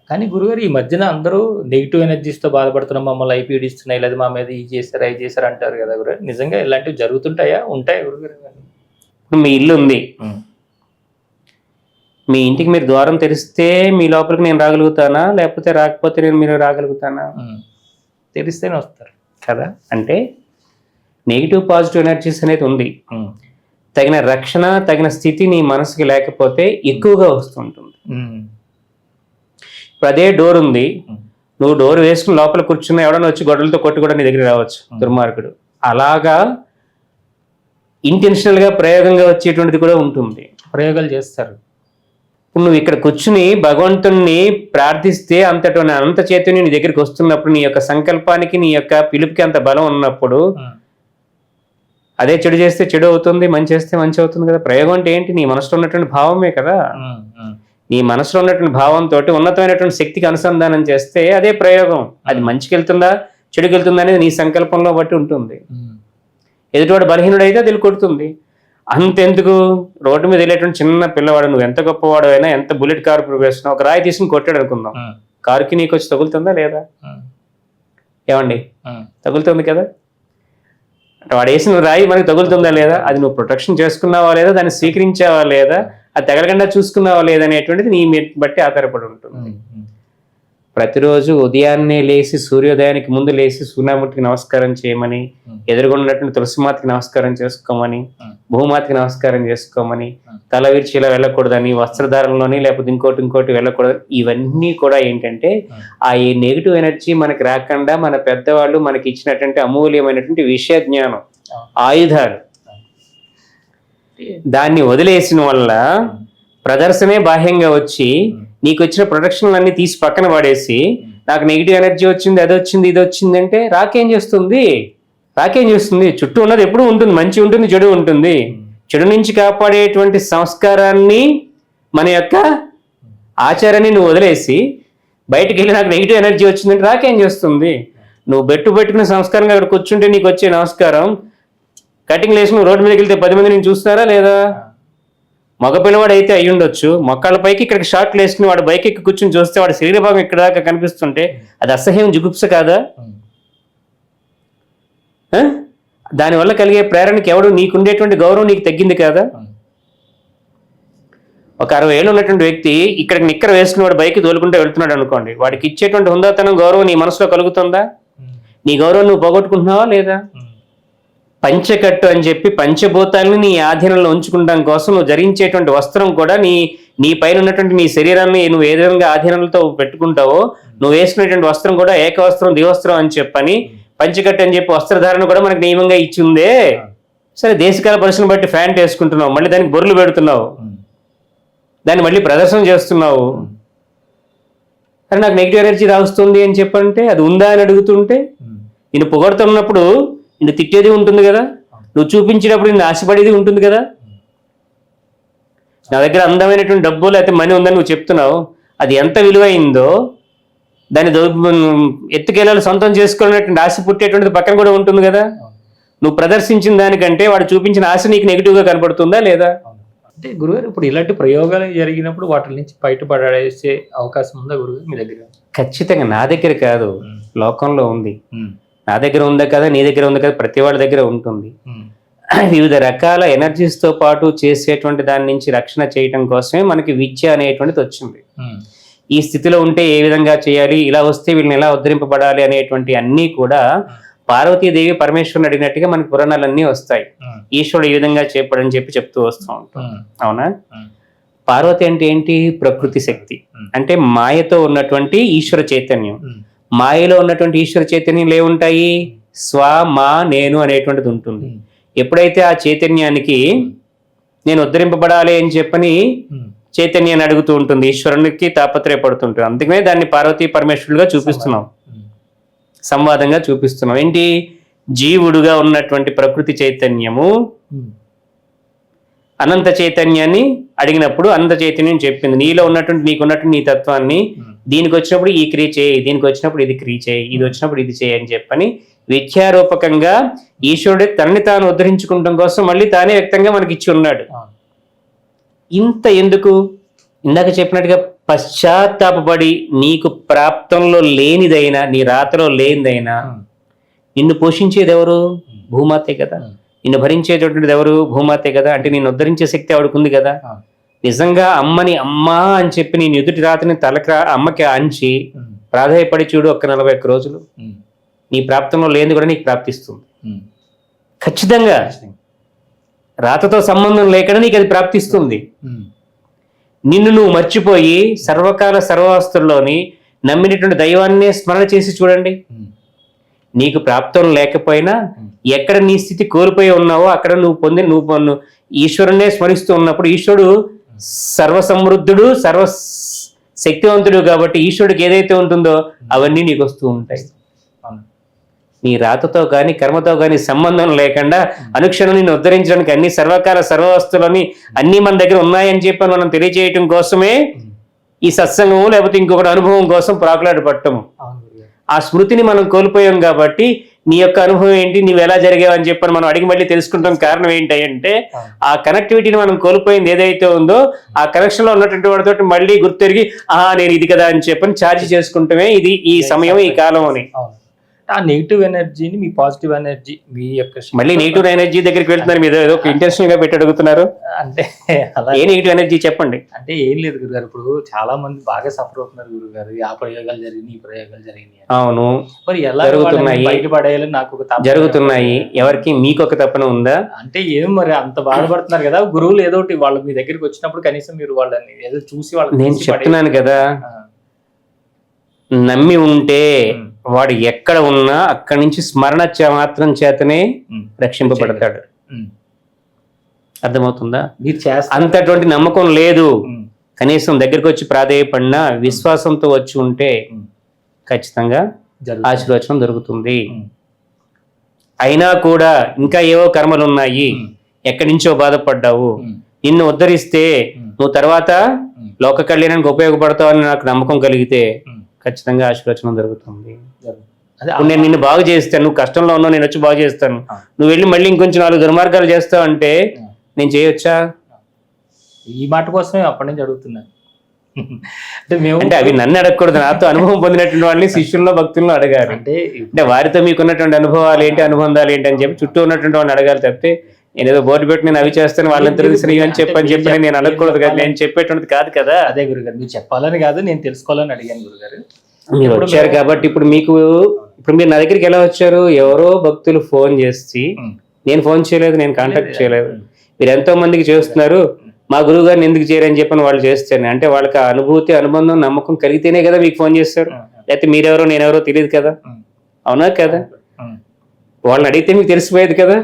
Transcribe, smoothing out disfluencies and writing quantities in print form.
కానీ గురుగారు ఈ మధ్యన అందరూ నెగిటివ్ ఎనర్జీస్‌తో బాధపడుతున్నాం. మమ్మల్ని ఐపీడిస్తున్నాయి, లేదా మా మీద ఇది చేశారు, అయి చేశారు అంటారు కదా గురుగారు. నిజంగా ఇలాంటివి జరుగుతుంటాయా? ఉంటాయా గురుగారు ఇవన్నీ? ఇప్పుడు మీ ఇల్లు ఉంది. హ్మ్. మీ ఇంటికి మీరు ద్వారం తెరిస్తే మీ లోపలికి నేను రాగలుగుతానా? లేకపోతే రాకపోతే మీరు రాగలుగుతానా? తెలిస్తేనే వస్తారు. కదా! అంటే నెగిటివ్, పాజిటివ్ ఎనర్జీస్ అనేది ఉంది. తగిన రక్షణ, తగిన స్థితి నీ మనసుకి లేకపోతే ఎక్కువగా వస్తుంటుంది. ఇప్పుడు అదే డోర్ ఉంది, నువ్వు డోర్ వేసుకుని లోపల కూర్చున్న ఎవడన్నా వచ్చి గొడవలతో కొట్టి కూడా నీ దగ్గర రావచ్చు దుర్మార్గుడు. అలాగా ఇంటెన్షనల్గా ప్రయోగంగా వచ్చేటువంటిది కూడా ఉంటుంది. ప్రయోగాలు చేస్తారు. ఇప్పుడు నువ్వు ఇక్కడ కూర్చుని భగవంతుణ్ణి ప్రార్థిస్తే అంతటి అనంత చైతన్యం నీ దగ్గరికి వస్తున్నప్పుడు, నీ యొక్క సంకల్పానికి, నీ యొక్క పిలుపుకి అంత బలం ఉన్నప్పుడు, అదే చెడు చేస్తే చెడు అవుతుంది, మంచి చేస్తే మంచి అవుతుంది కదా. ప్రయోగం అంటే ఏంటి? నీ మనసులో ఉన్నటువంటి భావమే కదా. నీ మనసులో ఉన్నటువంటి భావంతో ఉన్నతమైనటువంటి శక్తికి అనుసంధానం చేస్తే అదే ప్రయోగం. అది మంచికి వెళ్తుందా, చెడుకి వెళ్తుందా అనేది నీ సంకల్పంలో బట్టి ఉంటుంది. ఎదుటివాడు బలహీనుడైతే అది కొడుతుంది. అంతెందుకు, రోడ్డు మీద వెళ్ళేటువంటి చిన్న పిల్లవాడు, నువ్వు ఎంత గొప్పవాడు అయినా, ఎంత బుల్లెట్ కారు వేస్తున్నా, ఒక రాయి తీసుకుని కొట్టాడు అనుకుందాం, కారుకి నీకు వచ్చి తగులుతుందా లేదా? ఏమండి, తగులుతుంది కదా. అంటే వాడు వేసిన రాయి మనకి తగులుతుందా లేదా? అది నువ్వు ప్రొటెక్షన్ చేసుకున్నావా లేదా, దాన్ని స్వీకరించావా లేదా, అది తగలకుండా చూసుకున్నావా లేదా అనేటువంటిది నీ బట్టి ఆధారపడి ఉంటుంది. ప్రతిరోజు ఉదయాన్నే లేచి, సూర్యోదయానికి ముందు లేచి సూర్యమూర్తికి నమస్కారం చేయమని, ఎదురుగున్నటువంటి తులసిమాతకి నమస్కారం చేసుకోమని, భూమాతకి నమస్కారం చేసుకోమని, తల విరిచి ఇలా వెళ్ళకూడదని, వస్త్రధారంలోని లేకపోతే ఇంకోటి వెళ్ళకూడదని, ఇవన్నీ కూడా ఏంటంటే ఆ ఈ నెగిటివ్ ఎనర్జీ మనకి రాకుండా మన పెద్దవాళ్ళు మనకి ఇచ్చినటువంటి అమూల్యమైనటువంటి విషయ జ్ఞానం, ఆయుధాలు. దాన్ని వదిలేసిన వల్ల ప్రదర్శనే బాహ్యంగా వచ్చి నీకు వచ్చిన ప్రొటెక్షన్లు అన్ని తీసి పక్కన పడేసి, నాకు నెగిటివ్ ఎనర్జీ వచ్చింది, అది వచ్చింది, ఇది వచ్చింది అంటే రాకేం చేస్తుంది? చుట్టూ ఉన్నది ఎప్పుడు ఉంటుంది, మంచి ఉంటుంది, చెడు ఉంటుంది. చెడు నుంచి కాపాడేటువంటి సంస్కారాన్ని, మన యొక్క ఆచారాన్ని నువ్వు వదిలేసి బయటకు వెళ్ళి నాకు నెగిటివ్ ఎనర్జీ వచ్చిందంటే రాకేం చేస్తుంది? నువ్వు పెట్టుకున్న సంస్కారంగా అక్కడ కూర్చుంటే నీకు వచ్చే నమస్కారం, కటింగ్ లేసి నువ్వు రోడ్డు మీదకి వెళ్తే 10 మంది నేను చూస్తారా లేదా? మగ పిల్లవాడు అయితే అయ్యి ఉండొచ్చు, మొక్కల పైకి ఇక్కడికి షార్ట్లు వేసుకుని వాడు బైక్ ఎక్కి కూర్చొని చూస్తే వాడి శరీర భాగం ఇక్కడ దాకా కనిపిస్తుంటే అది అసహ్యం, జుగుప్స కాదా? దానివల్ల కలిగే ప్రేరణకి ఎవడు, నీకుండేటువంటి గౌరవం నీకు తగ్గింది కాదా? ఒక 60 ఏళ్ళు ఉన్నటువంటి వ్యక్తి ఇక్కడికి నిక్కర వేసుకుని వాడు బైక్ తోలుకుంటూ వెళ్తున్నాడు అనుకోండి, వాడికి ఇచ్చేటువంటి హుందాతనం, గౌరవం నీ మనసులో కలుగుతుందా? నీ గౌరవం నువ్వు పోగొట్టుకుంటున్నావా లేదా? పంచకట్టు అని చెప్పి పంచభూతాలని నీ ఆధీనంలో ఉంచుకుంటాం కోసం నువ్వు ధరించేటువంటి వస్త్రం కూడా నీ పైన ఉన్నటువంటి నీ శరీరాన్ని నువ్వు ఏ విధంగా ఆధీనంతో పెట్టుకుంటావో, నువ్వు వేసుకునేటువంటి వస్త్రం కూడా ఏకవస్త్రం, ద్వివస్త్రం అని చెప్పని, పంచకట్టు అని చెప్పి వస్త్రధారణ కూడా మనకు నియమంగా ఇచ్చి ఉందే. సరే, దేశకాల పరిస్థితిని బట్టి ప్యాంట్ వేసుకుంటున్నావు, మళ్ళీ దానికి బొర్రలు పెడుతున్నావు, దాన్ని మళ్ళీ ప్రదర్శన చేస్తున్నావు. అరే నాకు నెగిటివ్ ఎనర్జీ రాస్తుంది అని చెప్పంటే అది ఉందా అని అడుగుతుంటే, నేను పొగడుతున్నప్పుడు నిన్ను తిట్టేది ఉంటుంది కదా, నువ్వు చూపించేటప్పుడు నిన్ను ఆశపడేది ఉంటుంది కదా. నా దగ్గర అందమైనటువంటి డబ్బు లేకపోతే మనీ ఉందని నువ్వు చెప్తున్నావు, అది ఎంత విలువైందో దాన్ని ఎత్తుకెళ్ళాలి, సొంతం చేసుకోవాలనేటువంటి ఆశ పుట్టేటువంటిది పక్కన కూడా ఉంటుంది కదా. నువ్వు ప్రదర్శించిన దానికంటే వాడు చూపించిన ఆశ నీకు నెగిటివ్గా కనపడుతుందా లేదా? అంటే గురుగారు, ఇప్పుడు ఇలాంటి ప్రయోగాలు జరిగినప్పుడు వాటి నుంచి బయటపడేసే అవకాశం ఉందా గురుగారు మీ దగ్గర? ఖచ్చితంగా. నా దగ్గర కాదు, లోకంలో ఉంది. నా దగ్గర ఉందా కదా, నీ దగ్గర ఉందా కదా, ప్రతి వాళ్ళ దగ్గర ఉంటుంది. వివిధ రకాల ఎనర్జీస్తో పాటు చేసేటువంటి దాని నుంచి రక్షణ చేయటం కోసమే మనకి విద్య అనేటువంటిది వచ్చింది. ఈ స్థితిలో ఉంటే ఏ విధంగా చేయాలి, ఇలా వస్తే వీళ్ళని ఎలా ఉద్ధరింపబడాలి అనేటువంటి అన్నీ కూడా పార్వతీదేవి పరమేశ్వరుని అడిగినట్టుగా మనకి పురాణాలన్నీ వస్తాయి. ఈశ్వరుడు ఈ విధంగా చెప్పడని చెప్తూ వస్తూ ఉంటాం. అవునా? పార్వతి అంటే ఏంటి? ప్రకృతి శక్తి, అంటే మాయతో ఉన్నటువంటి ఈశ్వర చైతన్యం. మాయలో ఉన్నటువంటి ఈశ్వర చైతన్యం ఏముంటాయి? స్వ, మా, నేను అనేటువంటిది ఉంటుంది. ఎప్పుడైతే ఆ చైతన్యానికి నేను ఉద్ధరింపబడాలి అని చెప్పని చైతన్యాన్ని అడుగుతూ ఉంటుంది, ఈశ్వరునికి తాపత్రయపడుతుంటుంది. అందుకనే దాన్ని పార్వతీ పరమేశ్వరులుగా చూపిస్తున్నాం, సంవాదంగా చూపిస్తున్నాం. ఏంటి? జీవుడుగా ఉన్నటువంటి ప్రకృతి చైతన్యము అనంత చైతన్యాన్ని అడిగినప్పుడు అనంత చైతన్యం చెప్పింది, నీలో ఉన్నటువంటి నీకున్నటువంటి నీ తత్వాన్ని, దీనికి వచ్చినప్పుడు ఈ క్రియ చేయి, దీనికి వచ్చినప్పుడు ఇది క్రియ చేయి, ఇది వచ్చినప్పుడు ఇది చేయి అని చెప్పని విద్యారూపకంగా ఈశ్వరుడే తనని తాను ఉద్ధరించుకోవడం కోసం మళ్ళీ తానే వ్యక్తంగా మనకి ఇచ్చి ఉన్నాడు. ఇంత ఎందుకు? ఇందాక చెప్పినట్టుగా పశ్చాత్తాపడి నీకు ప్రాప్తంలో లేనిదైనా, నీ రాతలో లేనిదైనా నిన్ను పోషించేది ఎవరు? భూమాతే కదా. నిన్ను భరించేటటువంటిది ఎవరు? భూమాతే కదా. అంటే నిన్ను ఉద్ధరించే శక్తి ఆవిడకు ఉంది కదా. నిజంగా అమ్మని అమ్మా అని చెప్పి నేను ఎదుటి రాత్రిని అమ్మకి అంచి ప్రాధాయపడి చూడు, ఒక్క 41 రోజులు నీ ప్రాప్తంలో లేనిది కూడా నీకు ప్రాప్తిస్తుంది. ఖచ్చితంగా రాతతో సంబంధం లేకుండా నీకు అది ప్రాప్తిస్తుంది. నిన్ను నువ్వు మర్చిపోయి సర్వకాల సర్వావస్థల్లోని నమ్మినటువంటి దైవాన్నే స్మరణ చేసి చూడండి. నీకు ప్రాప్తం లేకపోయినా ఎక్కడ నీ స్థితి కోల్పోయి ఉన్నావో అక్కడ నువ్వు ఈశ్వరునే స్మరిస్తూ ఉన్నప్పుడు ఈశ్వరుడు సర్వసమృద్ధుడు, సర్వ శక్తివంతుడు కాబట్టి ఈశ్వరుడికి ఏదైతే ఉంటుందో అవన్నీ నీకు వస్తూ ఉంటాయి. నీ రాతతో కానీ కర్మతో కానీ సంబంధం లేకుండా అనుక్షణం నిన్ను ఉద్ధరించడానికి అన్ని సర్వకాల సర్వవస్తులని అన్ని మన దగ్గర ఉన్నాయని చెప్పి మనం తెలియజేయటం కోసమే ఈ సత్సంగము లేకపోతే ఇంకొకటి అనుభవం కోసం ప్రాకులాట పట్టము. ఆ స్మృతిని మనం కోల్పోయాం కాబట్టి నీ యొక్క అనుభవం ఏంటి, నీవు ఎలా జరిగావని చెప్పని మనం అడిగి మళ్ళీ తెలుసుకుంటాం. కారణం ఏంటంటే ఆ కనెక్టివిటీని మనం కోల్పోయింది ఏదైతే ఉందో ఆ కనెక్షన్ లో ఉన్నటువంటి వాడితో మళ్ళీ గుర్తెరిగి నేను ఇది కదా అని చెప్పని ఛార్జ్ చేసుకుంటామే ఇది ఈ సమయం ఈ కాలం అని. ఆ నెగిటివ్ ఎనర్జీని మీ పాజిటివ్ ఎనర్జీ మీ యొక్క మళ్ళీ నెగిటివ్ ఎనర్జీ దగ్గరికి వెళ్తున్నారు. మీరు ఏదో ఇంటెన్షనల్ గా పెట్టి అడుగుతున్నారు. అంటే అలా ఏ నెగిటివ్ ఎనర్జీ చెప్పండి. అంటే ఏం లేదు గురుగారు, ఇప్పుడు చాలా మంది బాగా సఫర్ అవుతున్నారు గురుగారు. ఆ ప్రయోగాలు జరిగినాయి, ఈ ప్రయోగాలు జరిగినాయి. అవును, మరి ఎలా జరుగుతున్నాయి, బయటపడేయాలని నాకు ఒక తపన జరుగుతున్నాయి. ఎవరికి మీకు ఒక తపన ఉందా? అంటే ఏం మరి అంత బాధపడుతున్నారు కదా గురువులు, ఏదో ఒకటి వాళ్ళు మీ దగ్గరికి వచ్చినప్పుడు కనీసం మీరు వాళ్ళని ఏదో చూసి వాళ్ళని నేను చెప్తున్నాను కదా, నమ్మి ఉంటే వాడు ఎక్కడ ఉన్నా అక్కడి నుంచి స్మరణ మాత్రం చేతనే రక్షింపబడతాడు. అర్థమవుతుందా? అంతటువంటి నమ్మకం లేదు, కనీసం దగ్గరికి వచ్చి ప్రాధేయపడినా విశ్వాసంతో వచ్చి ఉంటే ఖచ్చితంగా ఆశీర్వచనం దొరుకుతుంది. అయినా కూడా ఇంకా ఏవో కర్మలు ఉన్నాయి, ఎక్కడి నుంచో బాధపడ్డావు, నిన్ను ఉద్ధరిస్తే నువ్వు తర్వాత లోక కళ్యాణానికి ఉపయోగపడతావు అని నాకు నమ్మకం కలిగితే ఖచ్చితంగా ఆశీర్వచనం దొరుకుతుంది. నేను నిన్ను బాగు చేస్తాను, నువ్వు కష్టంలో ఉన్నావు, నేను వచ్చి బాగు చేస్తాను, నువ్వు వెళ్ళి మళ్ళీ ఇంకొంచెం 4 దుర్మార్గాలు చేస్తావు అంటే నేను చేయొచ్చా? ఈ మాట కోసమే అప్పటి నుంచి అడుగుతున్నాను. అంటే అవి నన్ను అడగకూడదు, నాతో అనుభవం పొందినటువంటి వాళ్ళని శిష్యుల్లో భక్తులను అడగాలి. అంటే వారితో మీకున్నటువంటి అనుభవాలు ఏంటి, అనుబంధాలు ఏంటి అని చెప్పి చుట్టూ ఉన్నటువంటి వాళ్ళని అడగాలి. తప్పితే నేను ఏదో బోర్డు పెట్టి నేను అవి చేస్తాను వాళ్ళని తెలుసు అని చెప్పి నేను అడగకూడదు కదా, నేను చెప్పేటువంటిది కాదు కదా. అదే గురుగారు, మీరు చెప్పాలని కాదు, నేను తెలుసుకోవాలని అడిగాను గురుగారు. మీరు వచ్చారు కాబట్టి ఇప్పుడు మీరు నా దగ్గరికి ఎలా వచ్చారు? ఎవరో భక్తులు ఫోన్ చేసి, నేను ఫోన్ చేయలేదు, నేను కాంటాక్ట్ చేయలేదు, మీరు ఎంతో మందికి చేస్తున్నారు, మా గురువు గారిని ఎందుకు చేయరని చెప్పని వాళ్ళు చేస్తాను అంటే వాళ్ళకి ఆ అనుభూతి, అనుబంధం, నమ్మకం కలిగితేనే కదా మీకు ఫోన్ చేస్తారు. లేకపోతే మీరెవరో నేనెవరో తెలియదు కదా. అవునా కదా? వాళ్ళని అడిగితే మీకు తెలిసిపోయేది కదా.